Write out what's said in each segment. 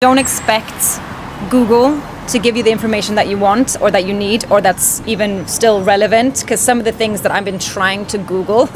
don't expect Google to give you the information that you want or that you need or that's even still relevant, because some of the things that I've been trying to Google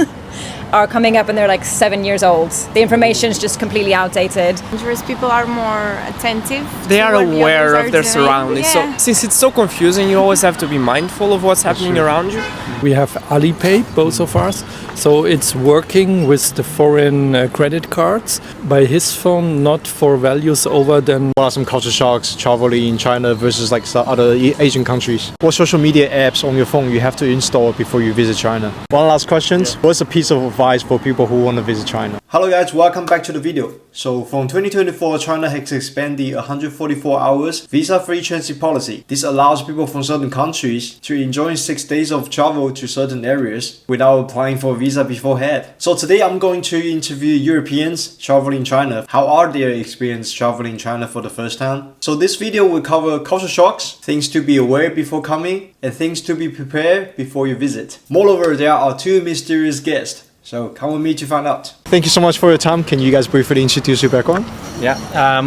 are coming up and they're like 7 years old. The information is just completely outdated. Dangerous people are more attentive. They are aware of their doing. surroundings. Yeah. So since it's so confusing, you always have to be mindful of what's happening around you. We have Alipay, both of us. So it's working with the foreign credit cards by his phone, not for values over than. What are some culture shocks traveling in China versus like other Asian countries? What social media apps on your phone you have to install before you visit China? One last question. What's a piece of advice for people who want to visit China? Hello guys, welcome back to the video. So from 2024, China has expanded the 144 hours visa-free transit policy. This allows people from certain countries to enjoy 6 days of travel to certain areas without applying for a visa beforehand. So today I'm going to interview Europeans traveling in China. How are their experience traveling in China for the first time? So this video will cover culture shocks, things to be aware before coming, and things to be prepared before you visit. Moreover, there are 2 mysterious guests. So come with me to find out. Thank you so much for your time. Can you guys briefly introduce your background? Yeah,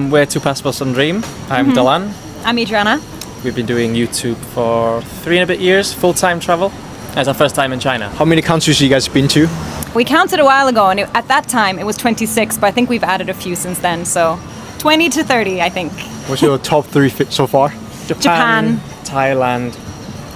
we're Two Passports on Dream. I'm Dalan. I'm Adriana. We've been doing YouTube for 3 and a bit years, full-time travel. It's our first time in China. How many countries have you guys been to? We counted a while ago and at that time it was 26, but I think we've added a few since then. So 20 to 30, I think. What's your top 3 so far? Japan. Thailand.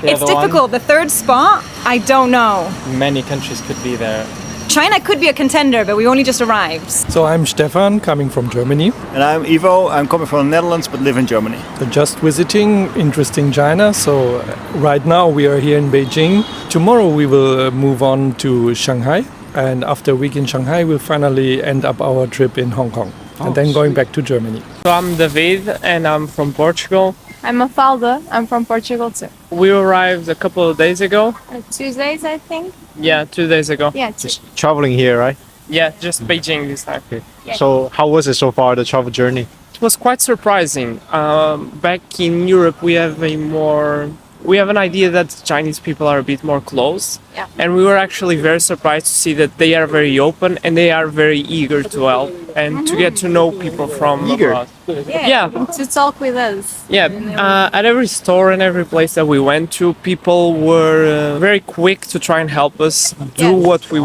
It's difficult. The third spot, I don't know. Many countries could be there. China could be a contender, but we only just arrived. So I'm Stefan, coming from Germany. And I'm Ivo, I'm coming from the Netherlands but live in Germany. So just visiting, interesting China. So right now we are here in Beijing. Tomorrow we will move on to Shanghai. And after a week in Shanghai, we'll finally end up our trip in Hong Kong. And then going back to Germany. So I'm David and I'm from Portugal. I'm Mafalda. I'm from Portugal too. We arrived a couple of days ago. Tuesdays, I think. Yeah, 2 days ago. Yeah, Just traveling here, right? Yeah, just Beijing this time. Yeah. So how was it so far, the travel journey? It was quite surprising. Back in Europe, we have an idea that Chinese people are a bit more closed. Yeah. And we were actually very surprised to see that they are very open and they are very eager to help and to get to know people from abroad. Yeah. To talk with us. Yeah, at every store and every place that we went to, people were very quick to try and help us do what we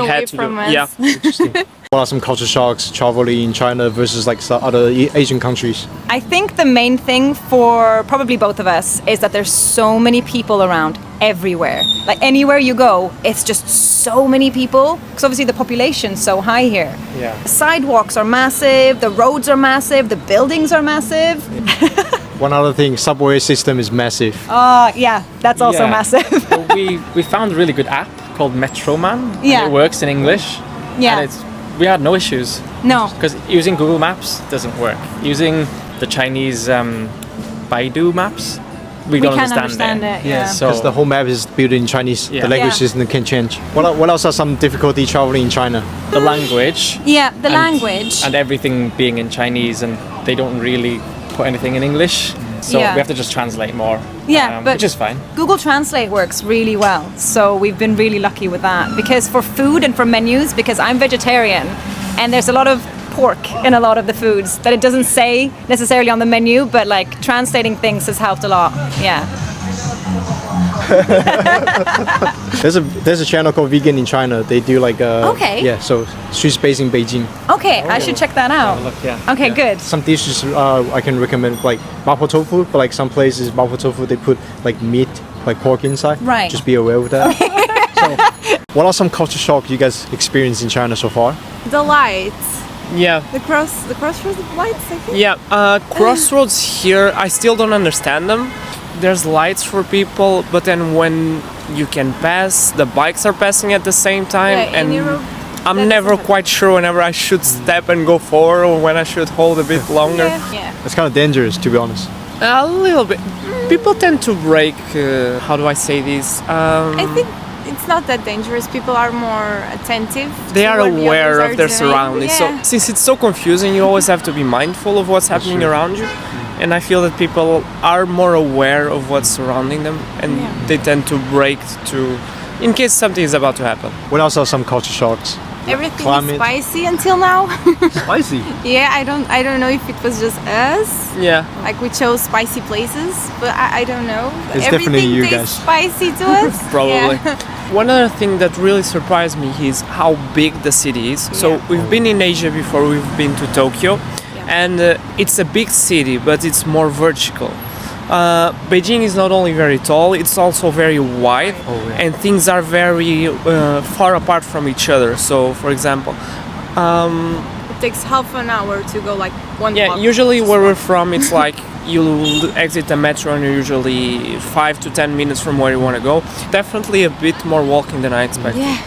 had to do. us. Yeah. What are some culture shocks traveling in China versus like other Asian countries? I think the main thing for probably both of us is that there's so many people around everywhere. Like anywhere you go, it's just so many people. Because obviously the population's so high here. Yeah. The sidewalks are massive, the roads are massive, the buildings are massive. One other thing, subway system is massive. Yeah, that's also Yeah. massive. Well, we found a really good app called Metroman. Yeah. And it works in English. Yeah. And we had no issues. No. Because using Google Maps doesn't work. Using the Chinese Baidu maps, we don't can't understand understand it, yeah. So Because the whole map is built in Chinese. Yeah. The language Yeah. system can change. What else are some difficulty traveling in China? the language Yeah, the and- language. and everything being in Chinese, and they don't really put anything in English. So Yeah. we have to just translate more. Yeah, but- which is fine. Google Translate works really well, so we've been really lucky with that. Because for food and for menus, because I'm vegetarian, and there's a lot of pork in a lot of the foods that it doesn't say necessarily on the menu, but like translating things has helped a lot. Yeah. There's a channel called Vegan in China. They do like Okay. Yeah, so she's based in Beijing. Okay, I should check that out. Look, yeah. Okay, good. Some dishes I can recommend, like mapo tofu, but like some places mapo tofu they put like meat, like pork inside. Right. Just be aware of that. So, what are some culture shocks you guys experienced in China so far? The lights. Yeah. The crossroads lights, I think. Yeah, crossroads here, I still don't understand them. There's lights for people, but then when you can pass, the bikes are passing at the same time, Yeah, in and Europe, I'm that never doesn't quite sure whenever I should step and go forward or when I should hold a bit longer. Yeah. It's kind of dangerous, to be honest. A little bit. People tend to break, how do I say this? I think it's not that dangerous. People are more attentive. They to are what the aware others of their are doing. surroundings. Yeah. So since it's so confusing, you always have to be mindful of what's happening around you. And I feel that people are more aware of what's surrounding them, and they tend to break in case something is about to happen. What else are some culture shocks Everything climate. is spicy until now. Spicy. Yeah, I don't know if it was just us. Yeah. Like we chose spicy places, but I don't know. It's Everything definitely you tastes guys. spicy to us. Probably. Yeah. One other thing that really surprised me is how big the city is. So Yeah. we've been in Asia before, we've been to Tokyo, and it's a big city, but it's more vertical. Beijing is not only very tall, it's also very wide, and things are very far apart from each other. So, for example, It takes half an hour to go like one yeah, block. usually where we're from, it's like you exit the metro and you're usually 5 to 10 minutes from where you want to go. Definitely a bit more walking than I expected. Yeah.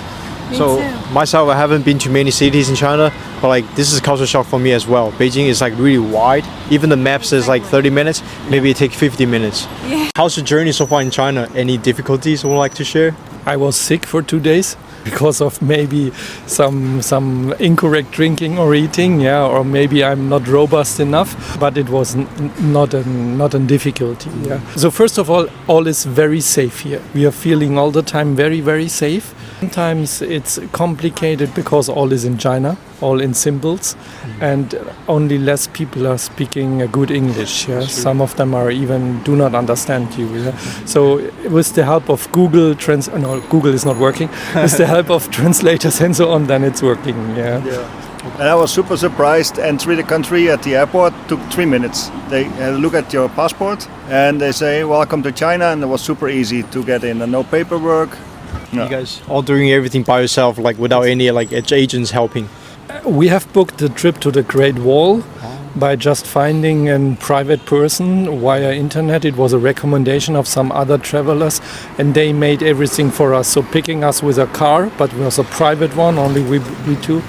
Me So too. myself, I haven't been to many cities in China, but like this is a culture shock for me as well. Beijing is like really wide. Even the map says like 30 minutes. Maybe it takes 50 minutes. Yeah. How's your journey so far in China? Any difficulties you would like to share? I was sick for 2 days because of maybe some incorrect drinking or eating, yeah, or maybe I'm not robust enough. But it was not a difficulty. Yeah. So first of all is very safe here. We are feeling all the time very, very safe. Sometimes it's complicated because all is in China, all in symbols, and only less people are speaking a good English. Yeah? Some of them are even do not understand you. Yeah? So with the help of Google Google is not working. With the help of translators and so on, then it's working. Yeah. And I was super surprised. Entry the country at the airport took 3 minutes. They look at your passport and they say, "Welcome to China," and it was super easy to get in and no paperwork. No. You guys all doing everything by yourself, like without any like agents helping. We have booked the trip to the Great Wall by just finding a private person via internet. It was a recommendation of some other travelers, and they made everything for us. So picking us with a car, but it was a private one, only we two.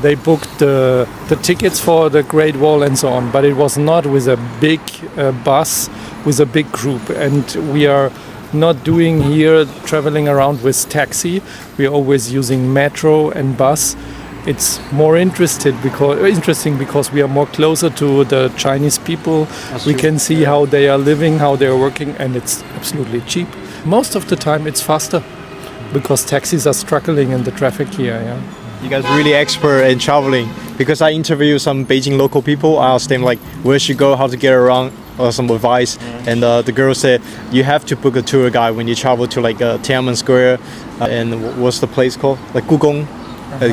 They booked the tickets for the Great Wall and so on, but it was not with a big bus, with a big group. And we are not doing here traveling around with taxi. We're always using metro and bus. It's more interesting because we are more closer to the Chinese people. We can see how they are living, how they are working, and it's absolutely cheap. Most of the time it's faster because taxis are struggling in the traffic here. Yeah. You guys really expert in traveling, because I interview some Beijing local people. I asked them like where should go, how to get around, or some advice, and the girl said you have to book a tour guide when you travel to like Tiananmen Square and what's the place called, like Gugong.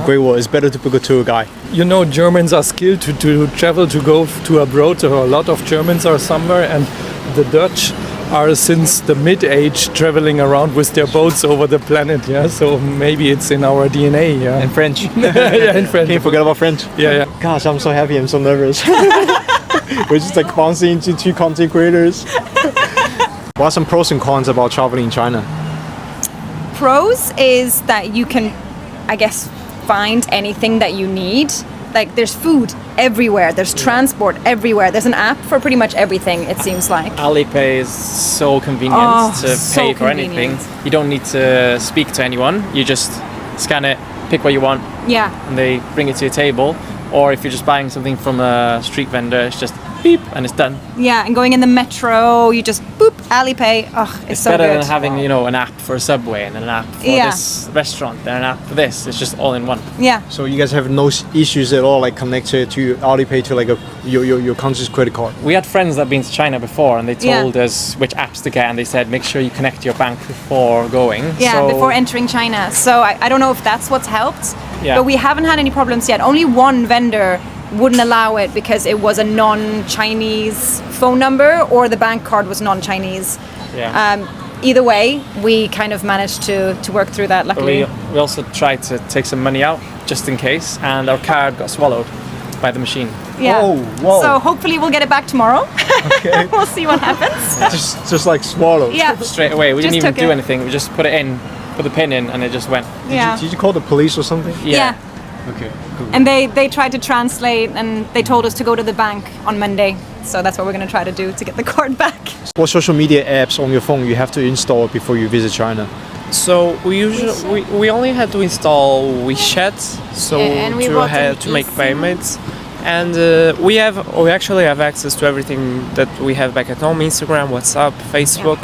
Great Wall. It's better to book a tour guide. You know, Germans are skilled to travel, to go to abroad. So a lot of Germans are somewhere, and the Dutch are since the mid-age traveling around with their boats over the planet. Yeah, so maybe it's in our DNA. Yeah, And French. yeah, in French. Can't forget about French. Yeah. Gosh, I'm so happy. I'm so nervous. We're just like bouncing into two content creators. What are some pros and cons about traveling in China? Pros is that you can, I guess, find anything that you need. Like there's food everywhere, there's transport everywhere, there's an app for pretty much everything, it seems like. Alipay is so convenient to so pay for anything. convenient. You don't need to speak to anyone. You just scan it, pick what you want, Yeah. and they bring it to your table. Or if you're just buying something from a street vendor, it's just beep and it's done. Yeah, and going in the metro, you just boop, Alipay. Oh, it's so better good. than having, an app for a subway and an app for Yeah. this restaurant and an app for this. It's just all in one. Yeah. So you guys have no issues at all, like connected to Alipay to like your country's credit card. We had friends that have been to China before and they Yeah. told us which apps to get and they said make sure you connect your bank before going. Yeah, So- before entering China. So I don't know if that's what's helped, Yeah. but we haven't had any problems yet. Only one vendor wouldn't allow it because it was a non-Chinese phone number or the bank card was non-Chinese. Yeah. Either way, we kind of managed to work through that, But luckily. we also tried to take some money out just in case and our card got swallowed by the machine. Yeah. Oh, whoa. So hopefully we'll get it back tomorrow. Okay. We'll see what happens. just like swallowed. Yeah. Straight away. We didn't Just even took do it. anything. We just put it in, put the pin in and it just went. Yeah. Did you call the police or something? Yeah. Okay. Cool. And they tried to translate and they told us to go to the bank on Monday. So that's what we're going to try to do to get the card back. What social media apps on your phone you have to install before you visit China? So we only had to install WeChat, so Yeah, and we to bought have an to make eSIM. payments, and we actually have access to everything that we have back at home: Instagram, WhatsApp, Facebook.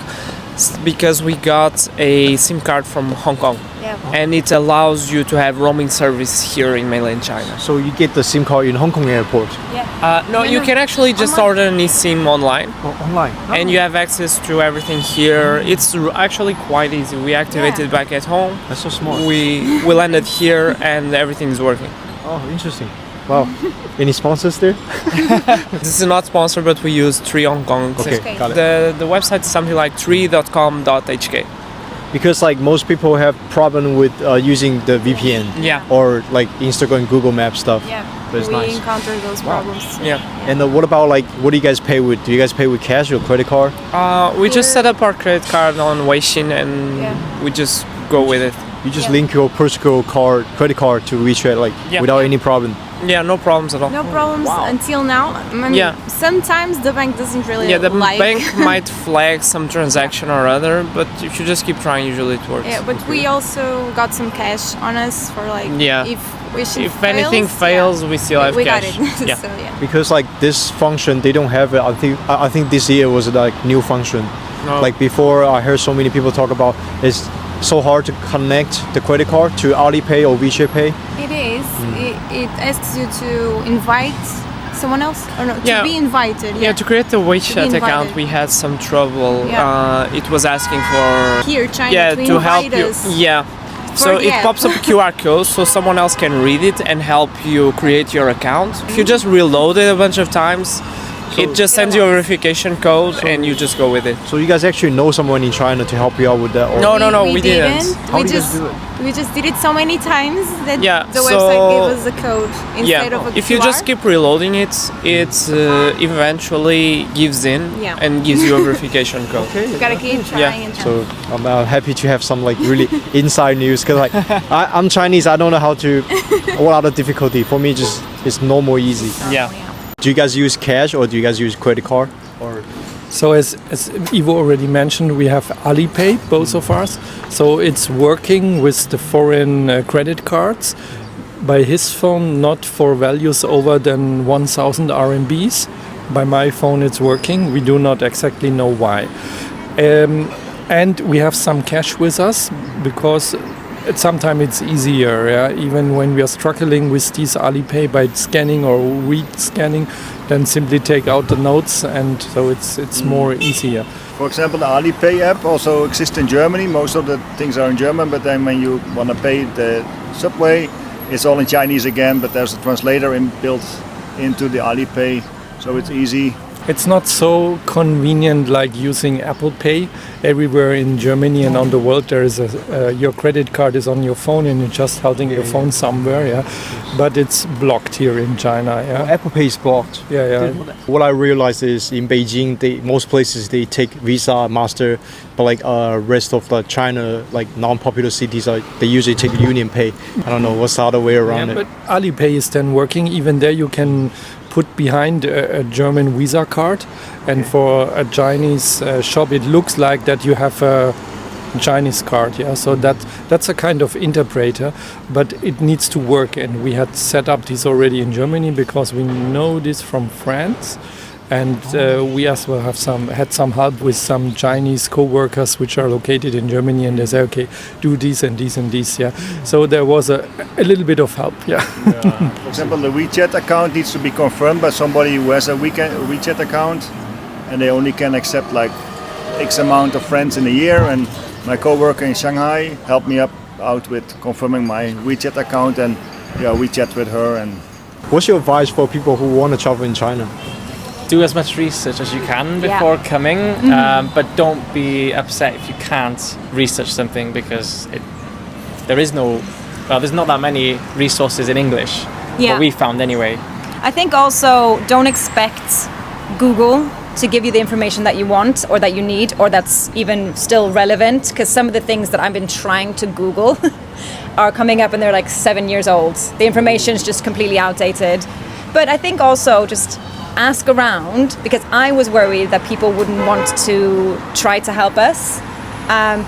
because we got a SIM card from Hong Kong. Yeah. And it allows you to have roaming service here in mainland China. So you get the SIM card in Hong Kong airport? No, you can actually just order an eSIM online. Online? And you have access to everything here. It's actually quite easy. We activated back at home. That's so smart. We landed here and everything's working. Oh, interesting. Wow. Any sponsors there? This is not sponsored, but we use 3 Hong Kong. Okay, got it. The website is something like 3.com.hk. Because like most people have problem with using the VPN. Yeah. Or like Instagram, Google Maps stuff. Yeah. But it's we nice. encounter those problems. Yeah. And what about like, what do you guys pay with? Do you guys pay with cash or credit card? We just set up our credit card on Weixin and we just go with it. You just link your personal credit card to WeChat like without any problem. Yeah, no problems at all. No problems until now. I mean, sometimes the bank doesn't really Yeah, the like. bank might flag some transaction or other, but if you just keep trying, usually it works. Yeah, but we also got some cash on us for like if anything fails, we still have we cash. got it. Yeah. So, Because like this function, they don't have it. I think this year was like new function. No. Like before, I heard so many people talk about it's so hard to connect the credit card to Alipay or WeChat Pay. it is. It asks you to invite someone else or no, to be invited. Yeah, to create the WeChat invited. account, we had some trouble. Yeah. It was asking for Here, China, to help invite you. us. Yeah. So it pops up a QR code so someone else can read it and help you create your account. If you just reload it a bunch of times, it just sends you a verification code and you just go with it. So you guys actually know someone in China to help you out with that? Or? No, we didn't. How do you guys do it? We just did it so many times that the so- website gave us the code instead of a if you QR. just keep reloading it, it eventually gives in and gives you a verification code. You gotta keep trying and trying. So I'm happy to have some like really inside news because like I'm Chinese. I don't know how to. What are the difficulty for me? Just it's no more easy. Yeah. Do you guys use cash or do you guys use credit card? Or So as Ivo already mentioned, we have Alipay, both of us. So it's working with the foreign credit cards. By his phone, not for values over than 1,000 RMBs. By my phone, it's working. We do not exactly know why. And we have some cash with us because sometimes it's easier, even when we are struggling with these Alipay by scanning or re-scanning, then simply take out the notes, and so it's more easier. For example, the Alipay app also exists in Germany. Most of the things are in German, but then when you want to pay the subway, it's all in Chinese again, but there's a translator built into the Alipay, so it's easy. It's not so convenient like using Apple Pay. Everywhere in Germany and on the world there is your credit card is on your phone and you're just holding your phone somewhere, but it's blocked here in China. Apple Pay is blocked. What I realized is in Beijing, most places they take Visa, Master, but like rest of the China, like non-popular cities, they usually take Union Pay. I don't know what's the other way around it. But Alipay is then working. Even there you can put behind a German Visa card, and for a Chinese shop it looks like that you have a Chinese card, so that's a kind of interpreter, but it needs to work, and we had set up this already in Germany because we know this from France, and we as well had some help with some Chinese co-workers which are located in Germany, and they say, okay, do this and this and this, so there was a little bit of help. For example, the WeChat account needs to be confirmed by somebody who has a WeChat account, and they only can accept like X amount of friends in a year, and my co-worker in Shanghai helped me out with confirming my WeChat account, and we chat with her. And what's your advice for people who want to travel in China? Do as much research as you can before coming, but don't be upset if you can't research something because there's not that many resources in English. What we found anyway. I think also don't expect Google to give you the information that you want or that you need or that's even still relevant, because some of the things that I've been trying to Google are coming up and they're like 7 years old. The information is just completely outdated. But I think also just ask around, because I was worried that people wouldn't want to try to help us.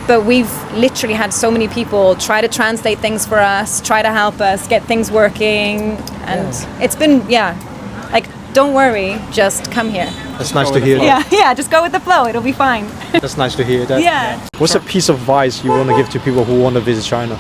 But we've literally had so many people try to translate things for us, try to help us get things working. And it's been, like don't worry, just come here. That's nice to hear. Yeah, just go with the flow. It'll be fine. That's nice to hear. That. Yeah. What's a piece of advice you want to give to people who want to visit China?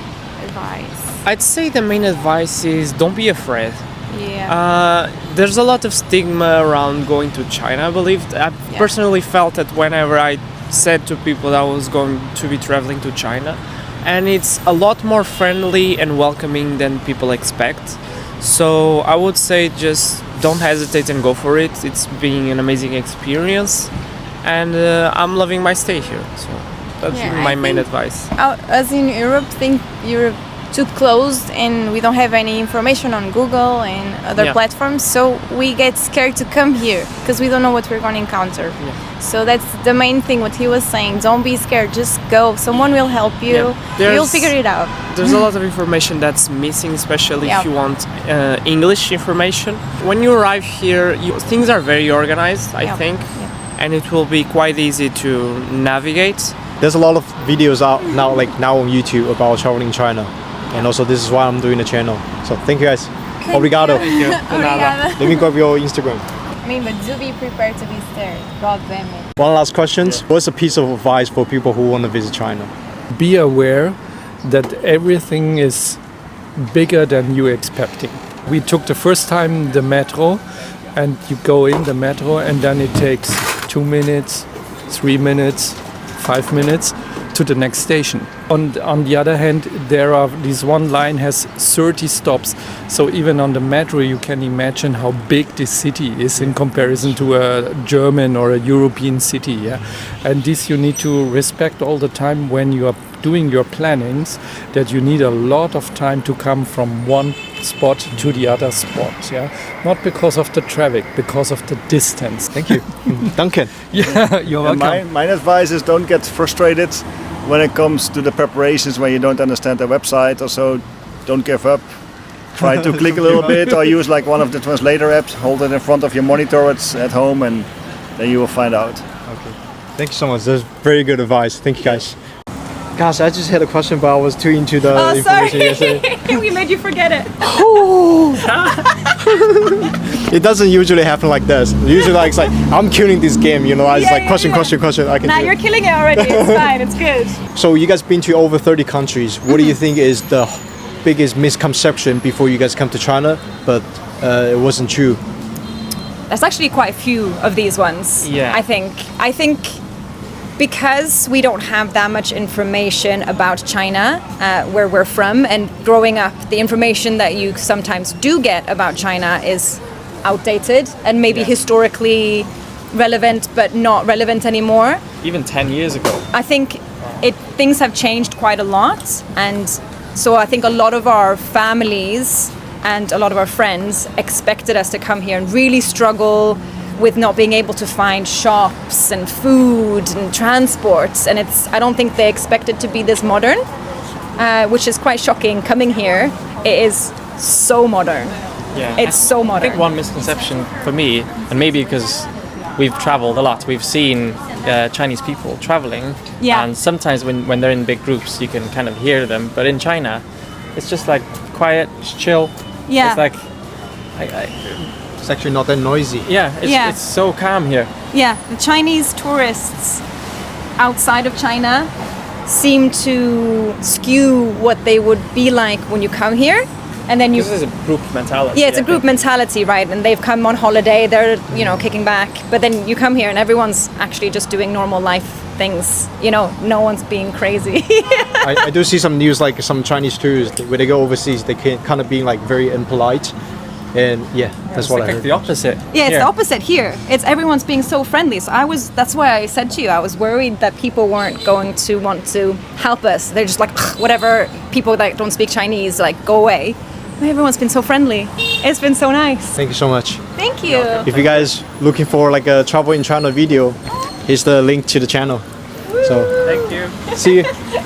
Advice. I'd say the main advice is don't be afraid. Yeah. There's a lot of stigma around going to China, I believe. I personally felt that whenever I said to people that I was going to be traveling to China, and it's a lot more friendly and welcoming than people expect. So I would say just don't hesitate and go for it. It's been an amazing experience, and I'm loving my stay here. So that's my main advice. As in Europe, think Europe too closed and we don't have any information on Google and other platforms, so we get scared to come here because we don't know what we're going to encounter. So that's the main thing what he was saying. Don't be scared, just go. Someone will help you. You'll figure it out. There's a lot of information that's missing, especially if you want English information. When you arrive here, things are very organized, I think, and it will be quite easy to navigate. There's a lot of videos out now, like now on YouTube about traveling in China. And also this is why I'm doing the channel. So thank you guys. Obrigado. Obrigada. Let me grab your Instagram. I mean, but do be prepared to be scared. God damn it. One last question. What's a piece of advice for people who want to visit China? Be aware that everything is bigger than you expecting. We took the first time the metro, and you go in the metro and then it takes 2 minutes, 3 minutes, 5 minutes to the next station. On the other hand, this one line has 30 stops. So even on the metro, you can imagine how big this city is in comparison to a German or a European city. Yeah? And this you need to respect all the time when you are doing your plannings, that you need a lot of time to come from one spot to the other spot. Yeah? Not because of the traffic, because of the distance. Thank you. Duncan. Yeah, you're welcome. My advice is don't get frustrated when it comes to the preparations when you don't understand the website or so. Don't give up. Try to click a little bit or use like one of the translator apps. Hold it in front of your monitor at home and then you will find out. Okay. Thank you so much. That's very good advice. Thank you guys. Gosh, I just had a question, but I was too into the information yesterday. We made you forget it. It doesn't usually happen like this. Usually it's like, I'm killing this game, you know, I just question. I can Now do you're it. killing it already. It's fine. It's good. So you guys been to over 30 countries. What do you think is the biggest misconception before you guys come to China, but it wasn't true? There's actually quite a few of these ones. Yeah. I think because we don't have that much information about China, where we're from, and growing up, the information that you sometimes do get about China is outdated and maybe historically relevant, but not relevant anymore. Even 10 years ago. I think things have changed quite a lot, and so I think a lot of our families and a lot of our friends expected us to come here and really struggle with not being able to find shops and food and transports, and I don't think they expected to be this modern, which is quite shocking. Coming here, it is so modern. Yeah, it's so modern. I think one misconception for me, and maybe because we've traveled a lot, we've seen Chinese people traveling, and sometimes when they're in big groups, you can kind of hear them. But in China, it's just like quiet, just chill. Yeah. It's like, It's actually not that noisy. it's so calm here. Yeah, the Chinese tourists outside of China seem to skew what they would be like when you come here. And then you. This is a group mentality. Yeah, it's a group mentality, right? And they've come on holiday, they're, kicking back. But then you come here and everyone's actually just doing normal life things. No one's being crazy. I do see some news, like some Chinese tourists, when they go overseas, they can kind of being like very impolite. And that's what I heard. It's the opposite. Yeah, it's the opposite here. Everyone's being so friendly. So that's why I said to you, I was worried that people weren't going to want to help us. They're just like, whatever, people that don't speak Chinese, like, go away. Everyone's been so friendly. It's been so nice. Thank you so much. Thank you. If you guys looking for like a travel in China video, here's the link to the channel. So Thank you. see you.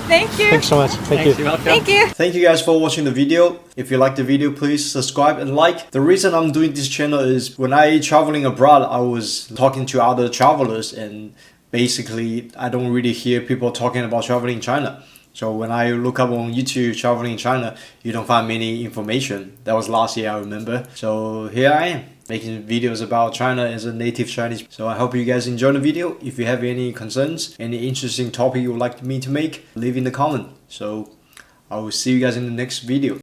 Thank you. Thanks so much. Thank you. You're welcome. Thank you. Thank you guys for watching the video. If you like the video, please subscribe and like. The reason I'm doing this channel is when I traveling abroad, I was talking to other travelers, and basically I don't really hear people talking about traveling in China. So when I look up on YouTube traveling in China, you don't find many information. That was last year, I remember. So here I am. making videos about China as a native Chinese. So I hope you guys enjoy the video. If you have any concerns, any interesting topic you would like me to make, leave in the comment. So I will see you guys in the next video.